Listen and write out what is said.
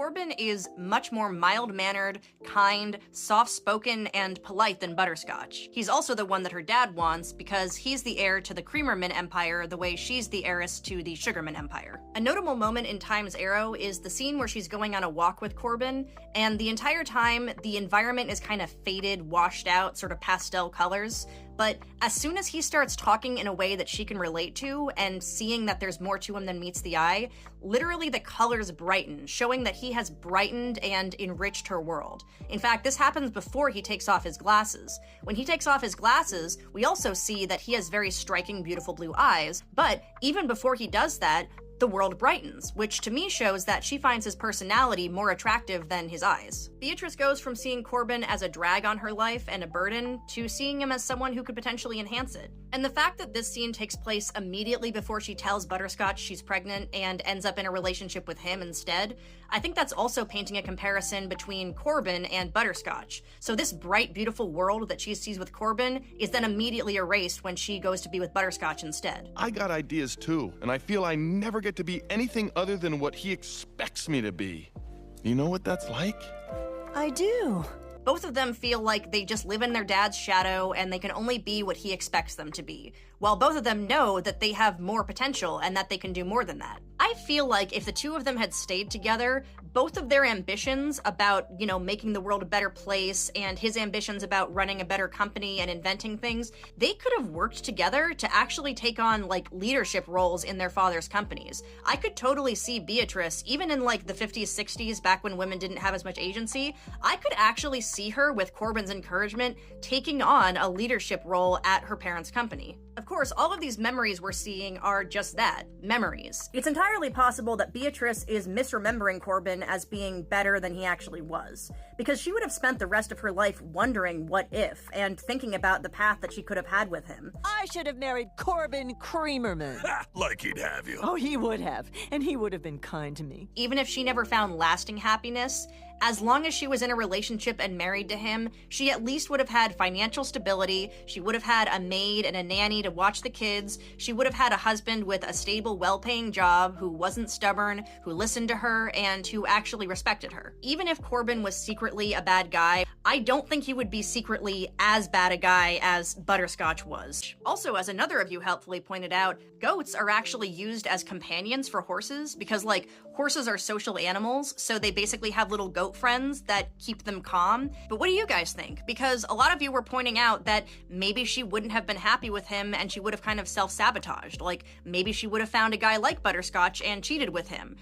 Corbin is much more mild-mannered, kind, soft-spoken, and polite than Butterscotch. He's also the one that her dad wants because he's the heir to the Creamerman empire the way she's the heiress to the Sugarman empire. A notable moment in Time's Arrow is the scene where she's going on a walk with Corbin, and the entire time, the environment is kind of faded, washed out, sort of pastel colors. But as soon as he starts talking in a way that she can relate to and seeing that there's more to him than meets the eye, literally the colors brighten, showing that he has brightened and enriched her world. In fact, this happens before he takes off his glasses. When he takes off his glasses, we also see that he has very striking, beautiful blue eyes, but even before he does that, the world brightens, which to me shows that she finds his personality more attractive than his eyes. Beatrice goes from seeing Corbin as a drag on her life and a burden to seeing him as someone who could potentially enhance it. And the fact that this scene takes place immediately before she tells Butterscotch she's pregnant and ends up in a relationship with him instead, I think that's also painting a comparison between Corbin and Butterscotch. So this bright, beautiful world that she sees with Corbin is then immediately erased when she goes to be with Butterscotch instead. I got ideas too, and I feel I never get to be anything other than what he expects me to be. You know what that's like? I do. Both of them feel like they just live in their dad's shadow and they can only be what he expects them to be, while both of them know that they have more potential and that they can do more than that. I feel like if the two of them had stayed together, both of their ambitions about, making the world a better place and his ambitions about running a better company and inventing things, they could have worked together to actually take on, leadership roles in their father's companies. I could totally see Beatrice, even in, the 50s, 60s, back when women didn't have as much agency, I could actually see her, with Corbin's encouragement, taking on a leadership role at her parents' company. Of course, all of these memories we're seeing are just that, memories. It's entirely possible that Beatrice is misremembering Corbin as being better than he actually was, because she would have spent the rest of her life wondering what if, and thinking about the path that she could have had with him. I should have married Corbin Creamerman. Ha! Like he'd have you. Oh, he would have, and he would have been kind to me. Even if she never found lasting happiness, as long as she was in a relationship and married to him, she at least would have had financial stability, she would have had a maid and a nanny to watch the kids, she would have had a husband with a stable, well-paying job who wasn't stubborn, who listened to her, and who actually respected her. Even if Corbin was secretly a bad guy, I don't think he would be secretly as bad a guy as Butterscotch was. Also, as another of you helpfully pointed out, goats are actually used as companions for horses because, horses are social animals, so they basically have little goat friends that keep them calm. But what do you guys think? Because a lot of you were pointing out that maybe she wouldn't have been happy with him and she would have kind of self-sabotaged. Maybe she would have found a guy like Butterscotch and cheated with him.